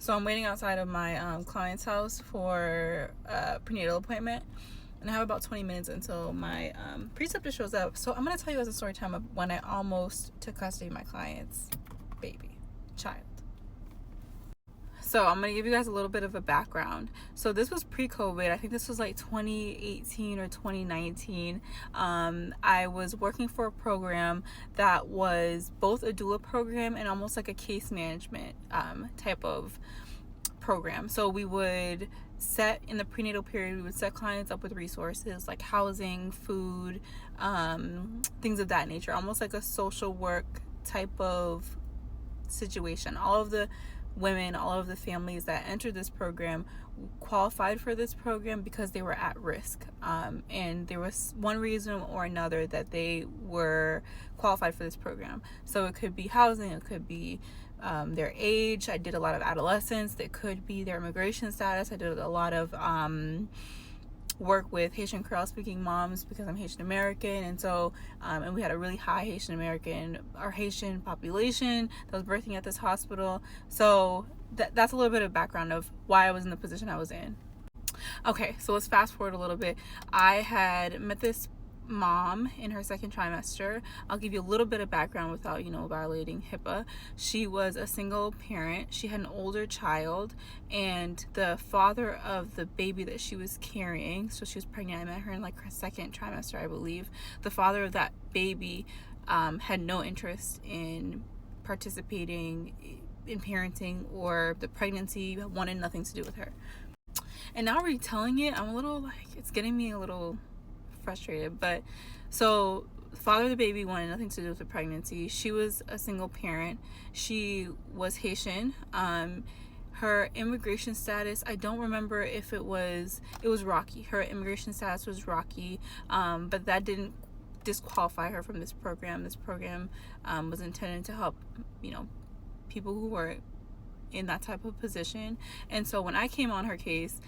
So I'm waiting outside of my client's house for a prenatal appointment, and I have about 20 minutes until my preceptor shows up. So I'm going to tell you guys a story time of when I almost took custody of my client's child. So I'm going to give you guys a little bit of a background. So this was pre-COVID. I think this was like 2018 or 2019. I was working for a program that was both a doula program and almost like a case management type of program. So we would set, in the prenatal period, we would set clients up with resources like housing, food, things of that nature, almost like a social work type of situation. All of the women, all of the families that entered this program qualified for this program because they were at risk, and there was one reason or another that they were qualified for this program. So it could be housing, it could be their age. I did a lot of adolescents. It could be their immigration status. I did a lot of work with Haitian Creole speaking moms because I'm Haitian American, and so and we had a really high Haitian population that was birthing at this hospital. So that's a little bit of background of why I was in the position I was in. Okay, so let's fast forward a little bit. I had met this mom in her second trimester. I'll give you a little bit of background without, violating HIPAA. She was a single parent. She had an older child, and the father of the baby that she was carrying, so she was pregnant, I met her in like her second trimester, I believe. The father of that baby had no interest in participating in parenting or the pregnancy, wanted nothing to do with her. And now retelling it, I'm a little it's getting me a little frustrated. But so the father of the baby wanted nothing to do with the pregnancy. She was a single parent. She was Haitian. Her immigration status, I don't remember if it was rocky. Her immigration status was rocky, but that didn't disqualify her from this program. This program was intended to help people who were in that type of position. And so when I came on her case,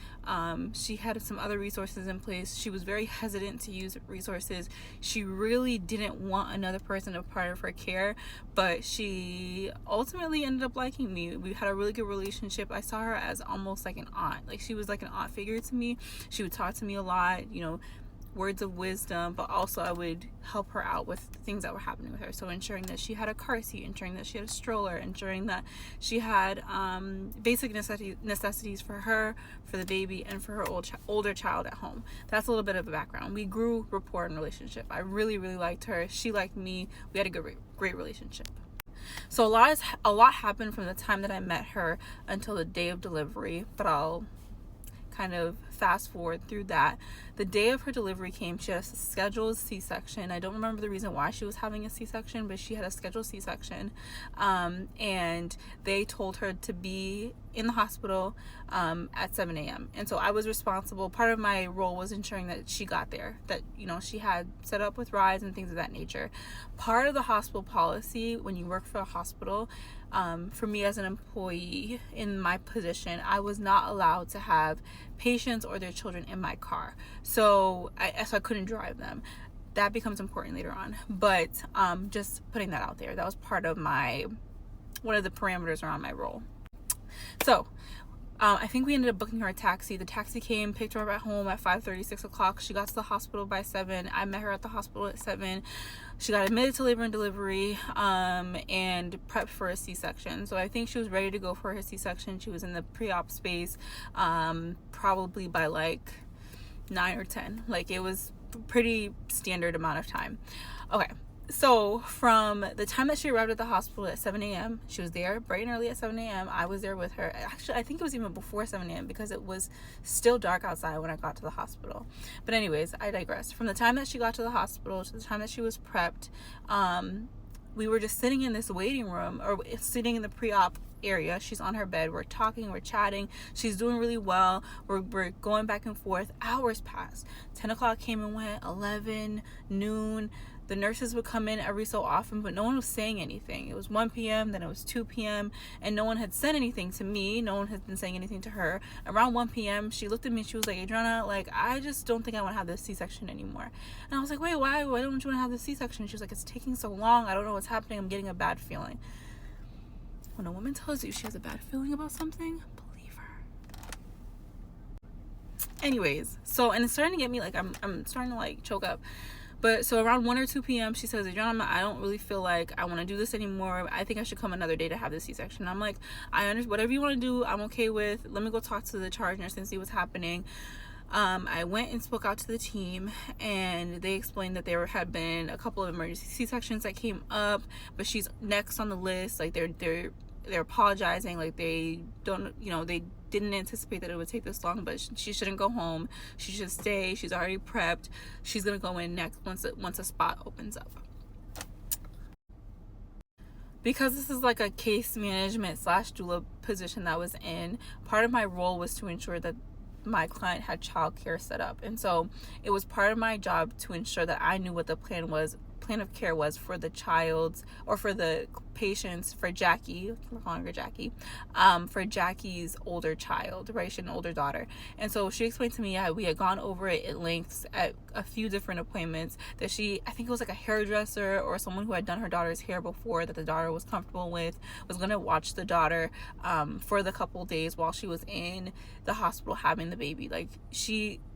she had some other resources in place. She was very hesitant to use resources. She really didn't want another person a part of her care, but she ultimately ended up liking me. We had a really good relationship. I saw her as almost like an aunt. Like, she was like an aunt figure to me. She would talk to me a lot, words of wisdom, but also I would help her out with things that were happening with her. So ensuring that she had a car seat, ensuring that she had a stroller, ensuring that she had basic necessities for her, for the baby, and for her older child at home. That's a little bit of a background. We grew rapport and relationship. I really, really liked her. She liked me. We had a great relationship. So a lot happened from the time that I met her until the day of delivery, but I'll kind of fast forward through that. The day of her delivery came. She had a scheduled C-section. I don't remember the reason why she was having a C-section, but she had a scheduled C-section, and they told her to be in the hospital at 7 a.m. And so I was responsible. Part of my role was ensuring that she got there, that she had set up with rides and things of that nature. Part of the hospital policy when you work for a hospital, for me as an employee in my position, I was not allowed to have patients or their children in my car. So I couldn't drive them. That becomes important later on. But just putting that out there, that was part of one of the parameters around my role. So I think we ended up booking her a taxi. The taxi came, picked her up at home at 5:30, 6 o'clock. She got to the hospital by 7. I met her at the hospital at 7. She got admitted to labor and delivery and prepped for a C-section. So I think she was ready to go for her C-section. She was in the pre-op space probably by like 9 or 10. Like, it was pretty standard amount of time. Okay. So from the time that she arrived at the hospital at 7 a.m., she was there bright and early at 7 a.m. I was there with her. Actually, I think it was even before 7 a.m. because it was still dark outside when I got to the hospital. But anyways, I digress. From the time that she got to the hospital to the time that she was prepped, we were just sitting in this waiting room, or sitting in the pre-op area. She's on her bed. We're talking, we're chatting. She's doing really well. We're going back and forth. Hours passed. 10 o'clock came and went, 11, noon. The nurses would come in every so often, but no one was saying anything. It was 1 p.m., then it was 2 p.m., and no one had said anything to me. No one had been saying anything to her. Around 1 p.m., she looked at me and she was like, Adriana, I just don't think I want to have this C-section anymore. And I was like, wait, why don't you want to have this C-section? She was like, it's taking so long. I don't know what's happening. I'm getting a bad feeling. When a woman tells you she has a bad feeling about something, believe her. Anyways, so, and it's starting to get me, like, I'm starting to, like, choke up. But so around 1 or 2 p.m., she says, Adriana, I don't really feel like I want to do this anymore. I think I should come another day to have the C-section. I'm like, I understand. Whatever you want to do, I'm okay with. Let me go talk to the charge nurse and see what's happening. I went and spoke out to the team, and they explained that there had been a couple of emergency C-sections that came up, but she's next on the list. Like, they're apologizing. Like, they don't, they didn't anticipate that it would take this long, but she shouldn't go home. She should stay. She's already prepped. She's gonna go in next once a spot opens up. Because this is like a case management / doula position that I was in, part of my role was to ensure that my client had childcare set up, and so it was part of my job to ensure that I knew what the plan of care was for the child's, or for the patients, for Jackie, no longer Jackie, for Jackie's older child, right? She had an older daughter. And so she explained to me, we had gone over it at length at a few different appointments, that I think it was like a hairdresser or someone who had done her daughter's hair before, that the daughter was comfortable with, was going to watch the daughter for the couple days while she was in the hospital having the baby. Like,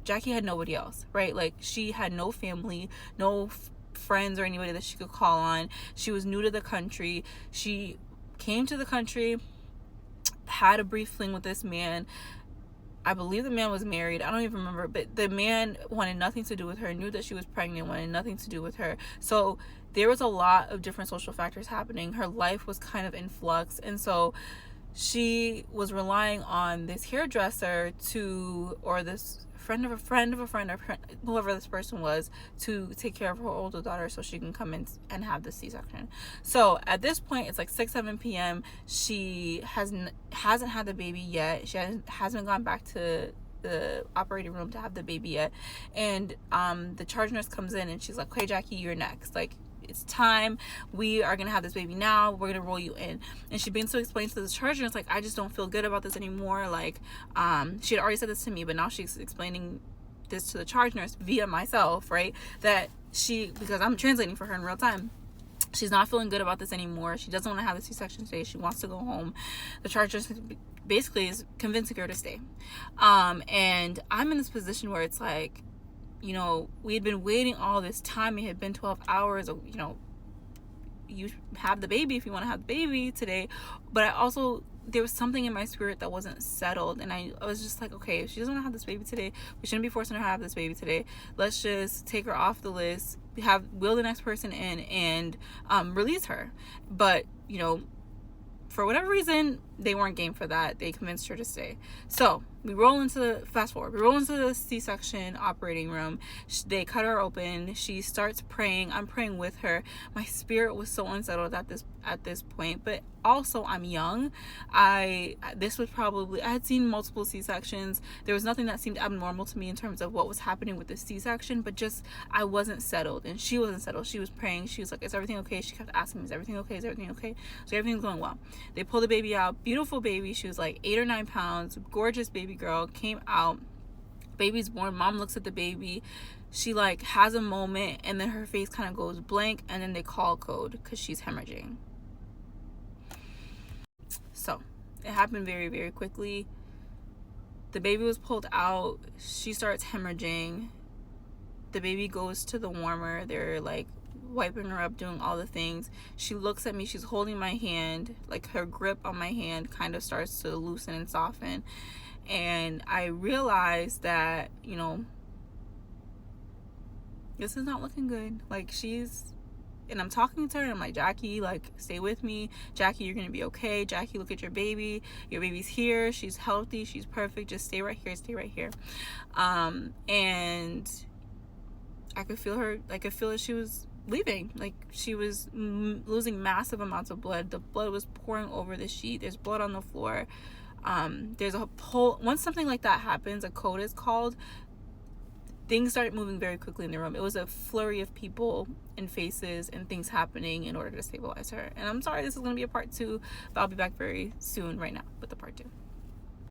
Jackie had nobody else, right? Like, she had no family, no friends or anybody that she could call on. She was new to the country. She came to the country, had a brief fling with this man. I believe the man was married. I don't even remember, but the man wanted nothing to do with her, knew that she was pregnant, wanted nothing to do with her. So there was a lot of different social factors happening. Her life was kind of in flux, and so she was relying on this hairdresser or this friend of a friend, whoever this person was, to take care of her older daughter so she can come in and have the C-section. So at this point, it's like 6-7 p.m. She hasn't had the baby yet. She hasn't gone back to the operating room to have the baby yet. And the charge nurse comes in and she's like, "Hey, Jackie, you're next. Like, it's time. We are gonna have this baby now. We're gonna roll you in." And she begins to explain to the charge nurse, like, I just don't feel good about this anymore. Like, she had already said this to me, but now she's explaining this to the charge nurse via myself, right? That because I'm translating for her in real time, she's not feeling good about this anymore. She doesn't want to have the C-section today. She wants to go home. The charge nurse basically is convincing her to stay. And I'm in this position where it's like, we had been waiting all this time. It had been 12 hours. You have the baby if you want to have the baby today. But there was something in my spirit that wasn't settled. And I was just like, okay, if she doesn't want to have this baby today, we shouldn't be forcing her to have this baby today. Let's just take her off the list, wheel the next person in, and release her. But, for whatever reason, they weren't game for that. They convinced her to stay. So fast forward, we roll into the C-section operating room. They cut her open. She starts praying. I'm praying with her. My spirit was so unsettled at this point, but also I'm young. I had seen multiple C-sections. There was nothing that seemed abnormal to me in terms of what was happening with the C-section, but just, I wasn't settled, and she wasn't settled. She was praying. She was like, "Is everything okay?" She kept asking me, "Is everything okay? Is everything okay?" So everything's going well. They pull the baby out. Beautiful baby. She was like 8 or 9 pounds. Gorgeous baby girl. Came out. Baby's born. Mom looks at the baby. She like has a moment, and then her face kind of goes blank, and then they call code because she's hemorrhaging. So it happened very, very quickly. The baby was pulled out. She starts hemorrhaging. The baby goes to the warmer. They're like wiping her up, doing all the things. She looks at me. She's holding my hand. Like, her grip on my hand kind of starts to loosen and soften. And I realized that, this is not looking good. Like, and I'm talking to her, and I'm like, "Jackie, like, stay with me. Jackie, you're gonna be okay. Jackie, look at your baby. Your baby's here. She's healthy. She's perfect. Just stay right here. Stay right here." And I could feel her. I could feel that she was leaving. Like, she was losing massive amounts of blood. The blood was pouring over the sheet. There's blood on the floor. There's a whole, once something like that happens, a code is called, things start moving very quickly in the room. It was a flurry of people and faces and things happening in order to stabilize her. And I'm sorry this is going to be a part 2, but I'll be back very soon right now with the part 2.